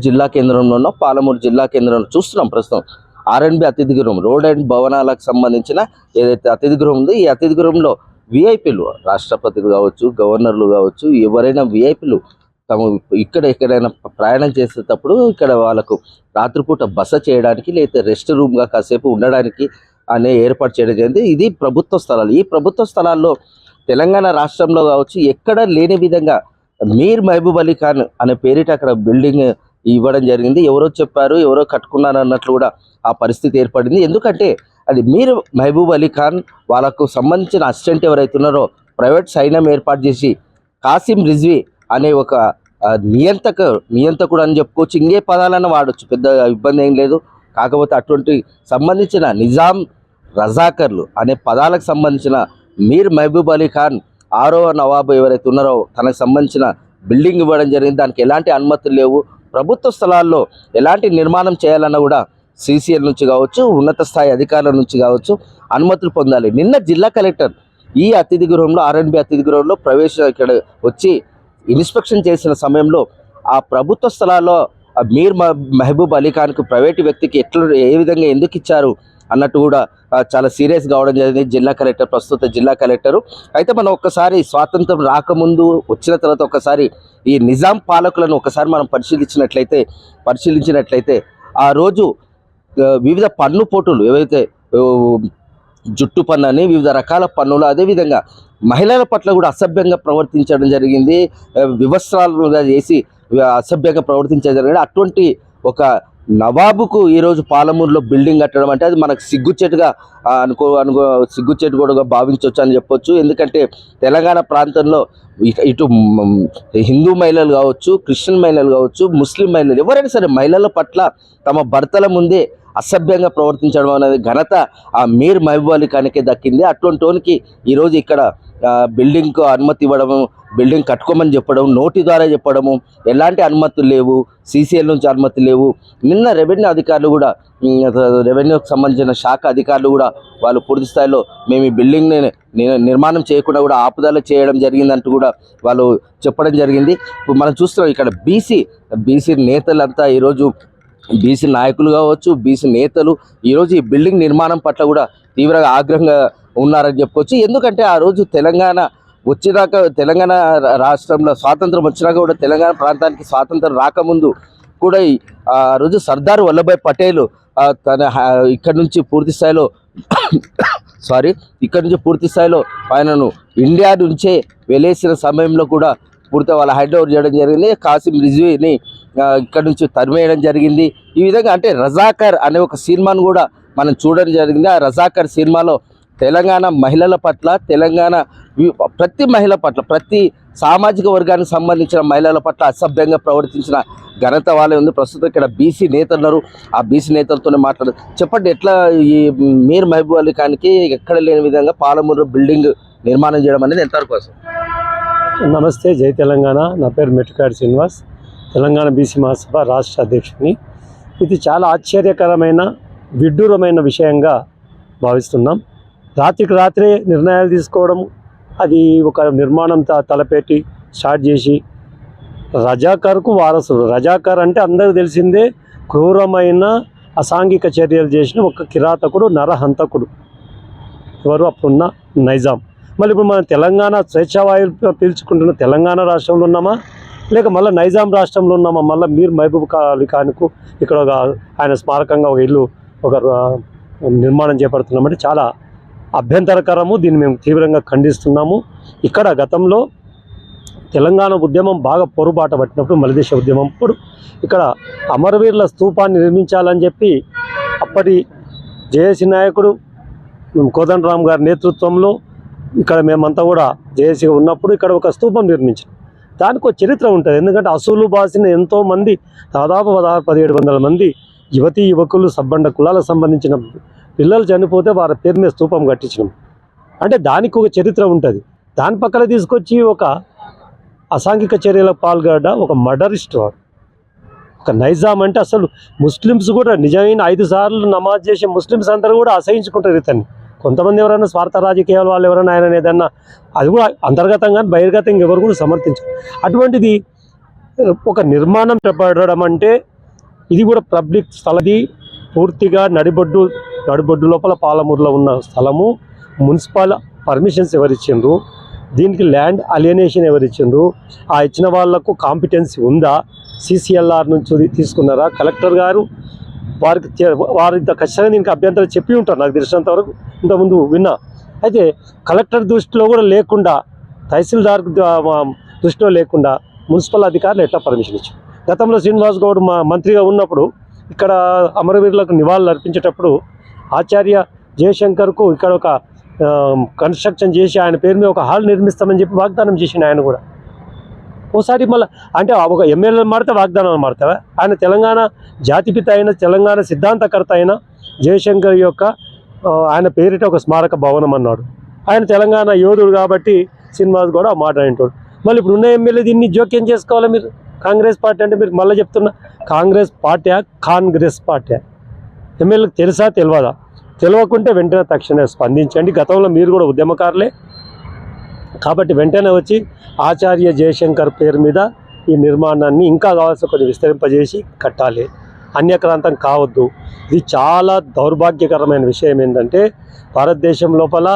జిల్లా కేంద్రంలో పాలమూరు జిల్లా కేంద్రంలో చూస్తున్నాం ప్రస్తుతం ఆర్ఎండ్బి అతిథి గృహం రోడ్ అండ్ భవనాలకు సంబంధించిన ఏదైతే అతిథి గృహం ఉందో ఈ అతిథి గృహంలో విఐపీలు రాష్ట్రపతులు కావచ్చు, గవర్నర్లు కావచ్చు, ఎవరైనా విఐపీలు తమ ఎక్కడైనా ప్రయాణం చేసేటప్పుడు ఇక్కడ వాళ్ళకు రాత్రిపూట బస చేయడానికి లేదా రెస్ట్ రూమ్గా కాసేపు ఉండడానికి అనే ఏర్పాటు చేయడం జరిగింది. ఇది ప్రభుత్వ స్థలాలు. ఈ ప్రభుత్వ స్థలాల్లో తెలంగాణ రాష్ట్రంలో కావచ్చు ఎక్కడ లేని విధంగా మీర్ మహబూబ్ అలీ ఖాన్ అనే పేరిట అక్కడ బిల్డింగ్ ఇవ్వడం జరిగింది. ఎవరో చెప్పారు, ఎవరో కట్టుకున్నారు అన్నట్లు కూడా ఆ పరిస్థితి ఏర్పడింది. ఎందుకంటే అది మీర్ మహబూబ్ అలీ ఖాన్ వాళ్ళకు సంబంధించిన అసిస్టెంట్ ఎవరైతే ఉన్నారో ప్రైవేట్ సైన్యం ఏర్పాటు చేసి కాసిం రిజ్వీ అనే ఒక నియంతకుడు అని చెప్పుకోవచ్చు. ఇంకే పదాలను వాడచ్చు, పెద్ద ఇబ్బంది ఏం లేదు. కాకపోతే అటువంటి సంబంధించిన నిజాం రజాకర్లు అనే పదాలకు సంబంధించిన మీర్ మహబూబ్ అలీ ఖాన్ ఆరో నవాబు ఎవరైతే ఉన్నారో తనకు సంబంధించిన బిల్డింగ్ ఇవ్వడం జరిగింది. దానికి ఎలాంటి అనుమతులు లేవు. ప్రభుత్వ స్థలాల్లో ఎలాంటి నిర్మాణం చేయాలన్నా కూడా సిసిఎల్ నుంచి కావచ్చు, ఉన్నత స్థాయి అధికారుల నుంచి కావచ్చు అనుమతులు పొందాలి. నిన్న జిల్లా కలెక్టర్ ఈ అతిథి గృహంలో ఆర్ఎండ్బి అతిథి గృహంలో ఇక్కడ వచ్చి ఇన్స్పెక్షన్ చేసిన సమయంలో ఆ ప్రభుత్వ స్థలాల్లో మీర్ మహబూబ్ అలీ ఖాన్కు ప్రైవేటు వ్యక్తికి ఏ విధంగా ఎందుకు ఇచ్చారు అన్నట్టు కూడా చాలా సీరియస్ కావడం జరిగింది జిల్లా కలెక్టర్, ప్రస్తుత జిల్లా కలెక్టరు. అయితే మనం ఒక్కసారి స్వాతంత్రం రాకముందు వచ్చిన తర్వాత ఒక్కసారి ఈ నిజాం పాలకులను ఒకసారి మనం పరిశీలించినట్లయితే ఆ రోజు వివిధ పన్ను పోటులు ఏవైతే జుట్టు పన్ను అని వివిధ రకాల పన్నులు, అదేవిధంగా మహిళల పట్ల కూడా అసభ్యంగా ప్రవర్తించడం జరిగింది. వివస్త్రాలుగా చేసి అసభ్యంగా ప్రవర్తించడం జరిగింది. అటువంటి ఒక నవాబుకు ఈరోజు పాలమూరులో బిల్డింగ్ కట్టడం అంటే అది మనకు సిగ్గుచేటుగా సిగ్గుచేటు కూడా భావించవచ్చు అని చెప్పొచ్చు. ఎందుకంటే తెలంగాణ ప్రాంతంలో ఇటు హిందూ మహిళలు కావచ్చు, క్రిస్టియన్ మహిళలు కావచ్చు, ముస్లిం మహిళలు ఎవరైనా సరే మహిళల పట్ల తమ భర్తల ముందే అసభ్యంగా ప్రవర్తించడం అనేది ఘనత ఆ మీర్ మహబూబ్ అలీ ఖాన్కే దక్కింది. అటువంటి వానికి ఈరోజు ఇక్కడ బిల్డింగ్కు అనుమతి ఇవ్వడము, బిల్డింగ్ కట్టుకోమని చెప్పడం, నోటి ద్వారా చెప్పడము, ఎలాంటి అనుమతులు లేవు, సిసిఎల్ నుంచి అనుమతి లేవు. నిన్న రెవెన్యూ అధికారులు కూడా, రెవెన్యూకి సంబంధించిన శాఖ అధికారులు కూడా వాళ్ళు పూర్తి స్థాయిలో మేము ఈ బిల్డింగ్ని నిర్మాణం చేయకుండా కూడా ఆపుదల చేయడం జరిగిందంటూ కూడా వాళ్ళు చెప్పడం జరిగింది. ఇప్పుడు మనం చూస్తున్నాం ఇక్కడ బీసీ నేతలంతా ఈరోజు బీసీ నాయకులు కావచ్చు, బీసీ నేతలు ఈరోజు ఈ బిల్డింగ్ నిర్మాణం పట్ల కూడా తీవ్రంగా ఆగ్రహంగా ఉన్నారని చెప్పుకోవచ్చు. ఎందుకంటే ఆ రోజు తెలంగాణ తెలంగాణ రాష్ట్రంలో స్వాతంత్రం వచ్చినాక కూడా తెలంగాణ ప్రాంతానికి స్వాతంత్రం రాకముందు కూడా ఆ రోజు సర్దార్ వల్లభాయ్ పటేల్ తన ఇక్కడ నుంచి పూర్తి స్థాయిలో ఆయనను ఇండియా నుంచే వెలేసిన సమయంలో కూడా పూర్తిగా వాళ్ళ హ్యాండ్ ఓవర్ చేయడం జరిగింది. కాసిం రిజ్వీని ఇక్కడ నుంచి తరిమేయడం జరిగింది. ఈ విధంగా అంటే రజాకర్ అనే ఒక సినిమాను కూడా మనం చూడడం జరిగింది. ఆ రజాకర్ సినిమాలో తెలంగాణ మహిళల పట్ల, తెలంగాణ ప్రతి మహిళ పట్ల, ప్రతి సామాజిక వర్గానికి సంబంధించిన మహిళల పట్ల అసభ్యంగా ప్రవర్తించిన ఘనత వాళ్ళే ఉంది. ప్రస్తుతం ఇక్కడ బీసీ నేతలు ఉన్నారు. ఆ బీసీ నేతలతోనే చెప్పండి, ఎట్లా ఈ మీర్ మహబూబ్ అలీ ఖాన్కి ఎక్కడ లేని విధంగా పాలమూరు బిల్డింగ్ నిర్మాణం చేయడం అనేది ఎంతవరకు కోసం? నమస్తే, జై తెలంగాణ. నా పేరు మెట్టుకాడి శ్రీనివాస్, తెలంగాణ బీసీ మహాసభ రాష్ట్ర అధ్యక్షుడిని. ఇది చాలా ఆశ్చర్యకరమైన, విడ్డూరమైన విషయంగా భావిస్తున్నాం. రాత్రికి రాత్రే నిర్ణయాలు తీసుకోవడం, అది ఒక నిర్మాణం తలపెట్టి స్టార్ట్ చేసి రజాకర్కు వారసుడు. రజాకర్ అంటే అందరూ తెలిసిందే, క్రూరమైన అసాంఘిక చర్యలు చేసిన ఒక కిరాతకుడు, నరహంతకుడు. ఎవరు? అప్పుడున్న నైజాం. మళ్ళీ ఇప్పుడు మనం తెలంగాణ స్వేచ్ఛావాయువు పీల్చుకుంటున్న తెలంగాణ రాష్ట్రంలో ఉన్నామా, లేక మళ్ళీ నైజాం రాష్ట్రంలో ఉన్నామా? మళ్ళీ మీర్ మహబూబ్ అలీ ఖాన్కు ఇక్కడ ఆయన స్మారకంగా ఒక ఇల్లు నిర్మాణం చేపడుతున్నామంటే చాలా అభ్యంతరకరము. దీన్ని మేము తీవ్రంగా ఖండిస్తున్నాము. ఇక్కడ గతంలో తెలంగాణ ఉద్యమం బాగా పొరుబాట పట్టినప్పుడు, మలిదేశ ఉద్యమం అప్పుడు ఇక్కడ అమరవీరుల స్తూపాన్ని నిర్మించాలని చెప్పి అప్పటి జేఏసీ నాయకుడు కోదండరామ్ గారి నేతృత్వంలో ఇక్కడ మేమంతా కూడా జేఏసీగా ఉన్నప్పుడు ఇక్కడ ఒక స్తూపం నిర్మించాం. దానికి ఒక చరిత్ర ఉంటుంది. ఎందుకంటే అసూలు బాసిన ఎంతోమంది, దాదాపు 1700 మంది యువతీ యువకులు, సబ్బండ కులాలకు సంబంధించిన పిల్లలు చనిపోతే వారి పేరు మీద స్తూపం కట్టించినాం. అంటే దానికి ఒక చరిత్ర ఉంటుంది. దాని పక్కన తీసుకొచ్చి ఒక అసాంఘిక చర్యలకు పాల్గొడ్డ ఒక మర్డరిస్ట్, ఒక నైజాం అంటే అసలు ముస్లిమ్స్ కూడా నిజమైన 5 సార్లు నమాజ్ చేసే ముస్లిమ్స్ అందరూ కూడా అసహించుకుంటారు ఇతన్ని. కొంతమంది ఎవరైనా స్వార్థ రాజకీయాలు వాళ్ళు ఎవరైనా ఆయన ఏదన్నా అది కూడా అంతర్గతంగా బహిర్గతంగా ఎవరు కూడా సమర్థించారు. అటువంటిది ఒక నిర్మాణం చేపట్టడం అంటే ఇది కూడా పబ్లిక్ స్థలది, పూర్తిగా నడిబొడ్డు లోపల పాలమూరులో ఉన్న స్థలము. మున్సిపల్ పర్మిషన్స్ ఎవరిచ్చిండ్రు, దీనికి ల్యాండ్ అలియనేషన్ ఎవరిచ్చిండ్రు, ఆ ఇచ్చిన వాళ్లకు కాంపిటెన్సీ ఉందా, CCLR నుంచి తీసుకున్నారా, కలెక్టర్ గారు వారు ఇంత ఖచ్చితంగా దీనికి అభ్యంతరం చెప్పి ఉంటారు నాకు తెలిసినంత వరకు, ఇంతకుముందు విన్నా. అయితే కలెక్టర్ దృష్టిలో కూడా లేకుండా, తహసీల్దార్ దృష్టిలో లేకుండా మున్సిపల్ అధికారులు ఎట్లా పర్మిషన్ ఇచ్చారు? గతంలో శ్రీనివాస్ గౌడ్ మంత్రిగా ఉన్నప్పుడు ఇక్కడ అమరవీరులకు నివాళులు అర్పించేటప్పుడు ఆచార్య జయశంకర్కు ఇక్కడ ఒక కన్స్ట్రక్షన్ చేసి ఆయన పేరు మీద ఒక హాల్ నిర్మిస్తామని చెప్పి వాగ్దానం చేసిండు ఆయన కూడా. ఓసారి మళ్ళీ అంటే ఒక ఎమ్మెల్యే మారితే వాగ్దానం మారుతావా? ఆయన తెలంగాణ జాతిపిత అయిన, తెలంగాణ సిద్ధాంతకర్త అయిన జయశంకర్ యొక్క ఆయన పేరిట ఒక స్మారక భవనం అన్నాడు. ఆయన తెలంగాణ యోధుడు కాబట్టి శ్రీనివాస్ కూడా ఆ మాట అంటాడు. మళ్ళీ ఇప్పుడు ఉన్న ఎమ్మెల్యే దీన్ని జోక్యం చేసుకోవాలి మీరు. కాంగ్రెస్ పార్టీ అంటే మీరు మళ్ళీ చెప్తున్నా కాంగ్రెస్ పార్టీ ఎమ్మెల్యేలకు తెలుసా తెలియదా? తెలియకుంటే వెంటనే తక్షణమే స్పందించండి. గతంలో మీరు కూడా ఉద్యమకారులే కాబట్టి వెంటనే వచ్చి ఆచార్య జయశంకర్ పేరు మీద ఈ నిర్మాణాన్ని ఇంకా కావాల్సిన కొన్ని విస్తరింపజేసి కట్టాలి. అన్యక్రాంతం కావద్దు. ఇది చాలా దౌర్భాగ్యకరమైన విషయం. ఏంటంటే భారతదేశం లోపల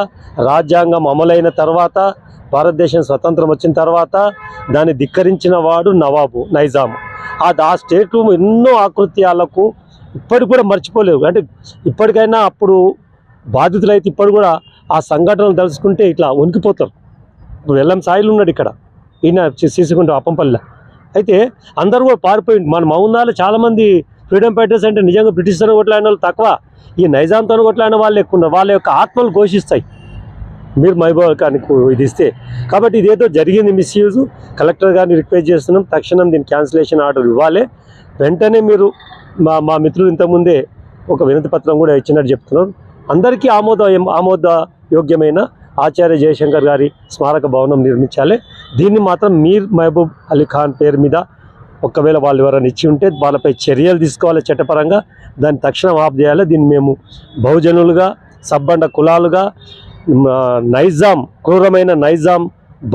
రాజ్యాంగం అమలైన తర్వాత, భారతదేశం స్వతంత్రం వచ్చిన తర్వాత దాన్ని ధిక్కరించిన వాడు నైజాం. ఆ స్టేట్ ఎన్నో ఆకృత్యాలకు ఇప్పటికి కూడా మర్చిపోలేవు. అంటే ఇప్పటికైనా అప్పుడు బాధితులైతే ఇప్పుడు కూడా ఆ సంఘటనలు తలుచుకుంటే ఇట్లా వణికిపోతారు. ఇప్పుడు ఎల్లం సాయిలు ఉన్నాడు ఇక్కడ, ఈయన సీసుకుంటాం అప్పంపల్లి. అయితే అందరూ కూడా పారిపోయింది. మన మౌనాలు చాలామంది ఫ్రీడమ్ ఫైటర్స్ అంటే నిజంగా బ్రిటిష్తో కొట్లాడిన వాళ్ళు తక్కువ, ఈ నైజాంతో కొట్లాడిన వాళ్ళు ఎక్కువ ఉన్నారు. వాళ్ళ యొక్క ఆత్మలు ఘోషిస్తాయి మీరు మైబాకానికి ఇది ఇస్తే. కాబట్టి ఇదేదో జరిగింది మిస్యూజ్. కలెక్టర్ గారిని రిక్వెస్ట్ చేస్తున్నాం, తక్షణం దీని క్యాన్సిలేషన్ ఆర్డర్ ఇవ్వాలి. వెంటనే మీరు మా మిత్రులు ఇంతకుముందే ఒక వినతి పత్రం కూడా ఇచ్చినట్టు చెప్తున్నారు. అందరికీ ఆమోదయోగ్యమైన ఆచార్య జయశంకర్ గారి స్మారక భవనం నిర్మించాలి. దీన్ని మాత్రం మీర్ మహబూబ్ అలీ ఖాన్ పేరు మీద ఒకవేళ వాళ్ళు ఎవరైనా ఇచ్చి ఉంటే వాళ్ళపై చర్యలు తీసుకోవాలి చట్టపరంగా. దాన్ని తక్షణం ఆఫ్ చేయాలి. దీన్ని మేము బహుజనులుగా, సబ్బండ కులాలుగా, నైజాం క్రూరమైన నైజాం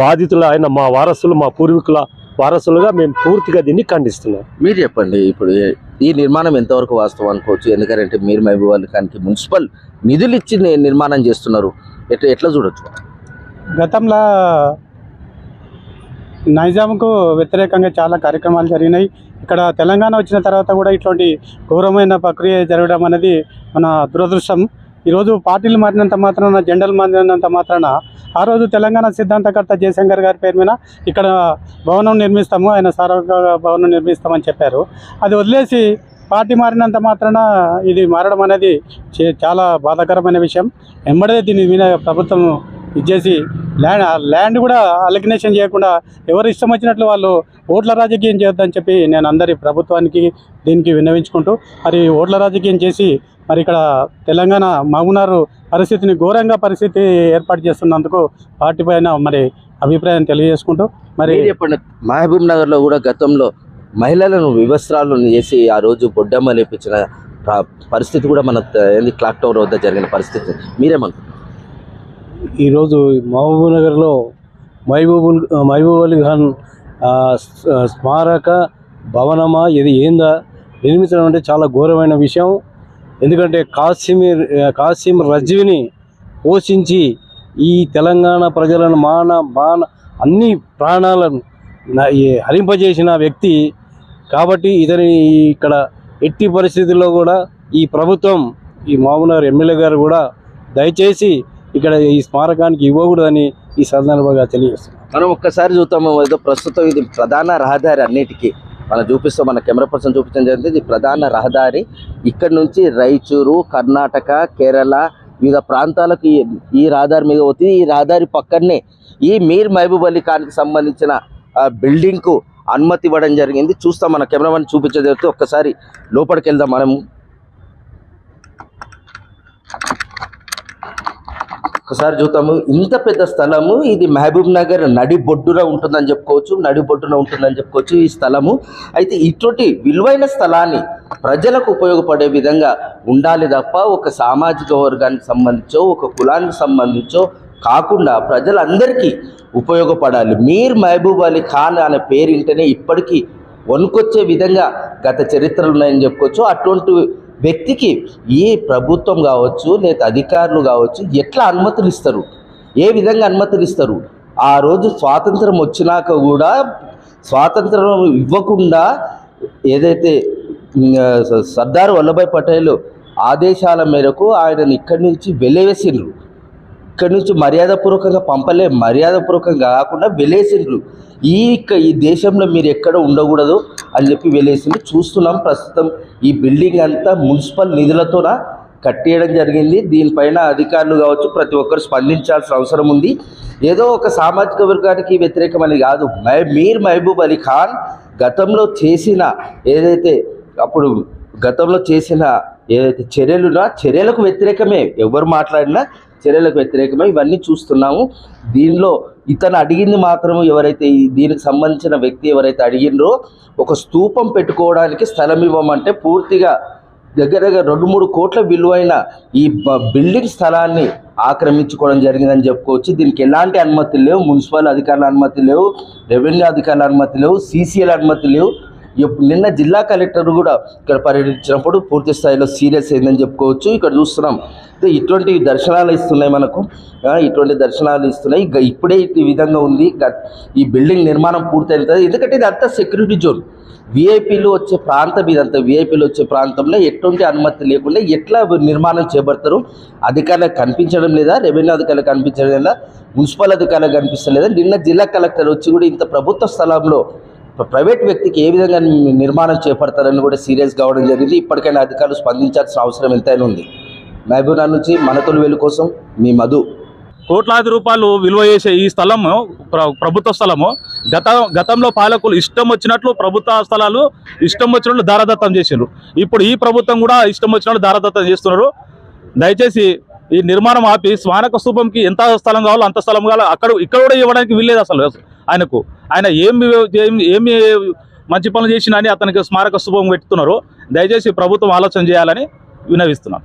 బాధితుల అయిన మా వారసులు, మా పూర్వీకుల వారసులుగా మేము పూర్తిగా దీన్ని ఖండిస్తున్నాం. మీరు చెప్పండి, ఇప్పుడు ఈ నిర్మాణం ఎంతవరకు వాస్తవం అనుకోవచ్చు? ఎందుకంటే మీర్ మహబూబ్ అలీ ఖాన్కి మున్సిపల్ నిధులు ఇచ్చి నిర్మాణం చేస్తున్నారు, ఎట్లా చూడొచ్చు? గతంలో నైజాంకు వ్యతిరేకంగా చాలా కార్యక్రమాలు జరిగినాయి. ఇక్కడ తెలంగాణ వచ్చిన తర్వాత కూడా ఇట్లాంటి ఘోరమైన ప్రక్రియ జరగడం అనేది మన దురదృష్టం. ఈరోజు పార్టీలు మారినంత మాత్రాన, జెండలు మారినంత మాత్రాన ఆ రోజు తెలంగాణ సిద్ధాంతకర్త జయశంకర్ గారి పేరు మీద ఇక్కడ భవనం నిర్మిస్తాము, ఆయన సార్వత్రిక భవనం నిర్మిస్తామని చెప్పారు. అది వదిలేసి పార్టీ మారినంత మాత్రాన ఇది మారడం అనేది చాలా బాధాకరమైన విషయం. వెంబడే దీని మీద ప్రభుత్వం ఇచ్చేసి ల్యాండ్ కూడా అలిగ్నేషన్ చేయకుండా ఎవరు ఇష్టం వచ్చినట్లు వాళ్ళు ఓట్ల రాజకీయం చేయొద్దని చెప్పి నేను అందరి ప్రభుత్వానికి దీనికి విన్నవించుకుంటూ, మరి ఓట్ల రాజకీయం చేసి మరి ఇక్కడ తెలంగాణ మహబూబ్నగర్ పరిస్థితిని ఘోరంగా పరిస్థితి ఏర్పాటు చేస్తున్నందుకు పార్టీ పైన మరి అభిప్రాయం తెలియజేసుకుంటూ, మరి చెప్పండి, మహబూబ్ నగర్లో కూడా గతంలో మహిళలను వివస్త్రాలను చేసి ఆ రోజు బొడ్డమ్మ లేపించిన పరిస్థితి కూడా మన క్లాక్ టవర్ వద్ద జరిగిన పరిస్థితి మీరేమంటారు? ఈరోజు మహబూబ్నగర్లో మహబూబ్ అలీ ఖాన్ స్మారక భవనమా ఇది ఏందా నిర్మించడం అంటే చాలా ఘోరమైన విషయం. ఎందుకంటే కాసిం రజ్వీని పోషించి ఈ తెలంగాణ ప్రజలను మాన అన్ని ప్రాణాలను హరింపజేసిన వ్యక్తి కాబట్టి ఇతని ఇక్కడ ఎట్టి పరిస్థితుల్లో కూడా ఈ ప్రభుత్వం, ఈ మహబూబ్నగర్ ఎమ్మెల్యే గారు కూడా దయచేసి ఇక్కడ ఈ స్మారకానికి ఇవ్వకూడదని ఈ సందర్భంగా తెలియజేస్తున్నాం. మనం ఒక్కసారి చూద్దాము. ఏదో ప్రస్తుతం ఇది ప్రధాన రహదారి, అన్నిటికీ మనం చూపిస్తాం, మన కెమెరా పర్సన్ చూపించడం జరిగింది. ఇది ప్రధాన రహదారి. ఇక్కడ నుంచి రాయచూరు, కర్ణాటక, కేరళ వివిధ ప్రాంతాలకు ఈ రహదారి మీద పోతుంది. ఈ రహదారి పక్కనే ఈ మీర్ మహబూబ్ అలీ ఖాన్కి సంబంధించిన బిల్డింగ్కు అనుమతి ఇవ్వడం జరిగింది. చూస్తాం, మన కెమెరామెన్ చూపించడం జరుగుతుంది. ఒక్కసారి లోపలికి వెళ్దాం మనము. ఒకసారి చూద్దాము. ఇంత పెద్ద స్థలము ఇది మహబూబ్ నగర్ నడిబొడ్డున ఉంటుందని చెప్పుకోవచ్చు ఈ స్థలము. అయితే ఇటువంటి విలువైన స్థలాన్ని ప్రజలకు ఉపయోగపడే విధంగా ఉండాలి తప్ప ఒక సామాజిక వర్గానికి సంబంధించో ఒక కులానికి సంబంధించో కాకుండా ప్రజలందరికీ ఉపయోగపడాలి. మీర్ మహబూబ్ అలీ ఖాన్ అనే పేరు వింటేనే ఇప్పటికీ వణుకొచ్చే విధంగా గత చరిత్రలు ఉన్నాయని చెప్పుకోవచ్చు. అటువంటి వ్యక్తికి ఈ ప్రభుత్వం కావచ్చు లేదా అధికారులు కావచ్చు ఎట్లా అనుమతులు ఇస్తారు, ఏ విధంగా అనుమతులు ఇస్తారు? ఆ రోజు స్వాతంత్రం వచ్చినాక కూడా స్వాతంత్రం ఇవ్వకుండా ఏదైతే సర్దార్ వల్లభాయ్ పటేల్ ఆదేశాల మేరకు ఆయనను ఇక్కడి నుంచి వెలివేసిండ్రు. ఇక్కడి నుంచి మర్యాదపూర్వకంగా మర్యాదపూర్వకంగా కాకుండా వెలేసిండ్రు. ఈ దేశంలో మీరు ఎక్కడ ఉండకూడదు అని చెప్పి వెలేసిండ్రు. చూస్తున్నాం ప్రస్తుతం ఈ బిల్డింగ్ అంతా మున్సిపల్ నిధులతోన కట్టేయడం జరిగింది. దీనిపైన అధికారులు కావచ్చు ప్రతి ఒక్కరు స్పందించాల్సిన అవసరం ఉంది. ఏదో ఒక సామాజిక వర్గానికి వ్యతిరేకమని కాదు. మీర్ మహబూబ్ అలీ ఖాన్ గతంలో చేసిన ఏదైతే చర్యలకు వ్యతిరేకమే. ఎవరు మాట్లాడినా చర్యలకు వ్యతిరేకమే. ఇవన్నీ చూస్తున్నాము. దీనిలో ఇతను అడిగింది మాత్రం ఎవరైతే దీనికి సంబంధించిన వ్యక్తి ఎవరైతే అడిగిండ్రో ఒక స్తూపం పెట్టుకోవడానికి స్థలం ఇవ్వమంటే పూర్తిగా దగ్గర 2-3 కోట్ల విలువైన ఈ బిల్డింగ్ స్థలాన్ని ఆక్రమించుకోవడం జరిగిందని చెప్పుకోవచ్చు. దీనికి ఎలాంటి అనుమతులు లేవు. మున్సిపల్ అధికారుల అనుమతి లేవు, రెవెన్యూ అధికారుల అనుమతి లేవు, సీసీఎల్ అనుమతి లేవు. నిన్న జిల్లా కలెక్టర్ కూడా ఇక్కడ పర్యటించినప్పుడు పూర్తి స్థాయిలో సీరియస్ అయిందని చెప్పుకోవచ్చు. ఇక్కడ చూస్తున్నాం ఇటువంటి దర్శనాలు ఇస్తున్నాయి మనకు, ఇటువంటి దర్శనాలు ఇస్తున్నాయి. ఇప్పుడే ఈ విధంగా ఉంది. ఈ బిల్డింగ్ నిర్మాణం పూర్తవుతుంది. ఎందుకంటే ఇది అంతా సెక్యూరిటీ జోన్. విఐపీలు వచ్చే ప్రాంతం ఇదంతా. విఐపీలు వచ్చే ప్రాంతంలో ఎటువంటి అనుమతి లేకుండా ఎట్లా నిర్మాణం చేపడతారు? అధికారులకు కనిపించడం లేదా? రెవెన్యూ అధికారులకు కనిపించడం లేదా? మున్సిపల్ అధికారులకు కనిపిస్తలేదా? నిన్న జిల్లా కలెక్టర్ వచ్చి కూడా ఇంత ప్రభుత్వ స్థలంలో ప్రైవేట్ వ్యక్తికి ఏ విధంగా నిర్మాణం చేపడతారని కూడా సీరియస్ కావడం జరిగింది. ఇప్పటికైనా అధికారులు స్పందించాల్సిన అవసరం ఎంతైనా ఉంది. మహబూబ్నగర్ నుంచి మనతోలు వెలు కోసం మీ మధు. కోట్లాది రూపాయలు విలువ చేసే ఈ స్థలము ప్రభుత్వ స్థలము గతంలో పాలకులు ఇష్టం వచ్చినట్లు ప్రభుత్వ స్థలాలు ఇష్టం వచ్చినట్లు దారదత్తం చేసిండ్రు. ఇప్పుడు ఈ ప్రభుత్వం కూడా ఇష్టం వచ్చినట్లు దారదత్తం చేస్తున్నారు. దయచేసి ఈ నిర్మాణం ఆపి స్మారక స్తూపంకి ఎంత స్థలం కావాలో అంత స్థలం కావాలో ఇక్కడ కూడా ఇవ్వడానికి వీల్లేదు. అసలు ఆయన ఏమి మంచి పనులు చేసినా అని అతనికి స్మారక స్తూపం పెట్టుతున్నారు. దయచేసి ప్రభుత్వం ఆలోచన చేయాలని విన్నవిస్తున్నాం.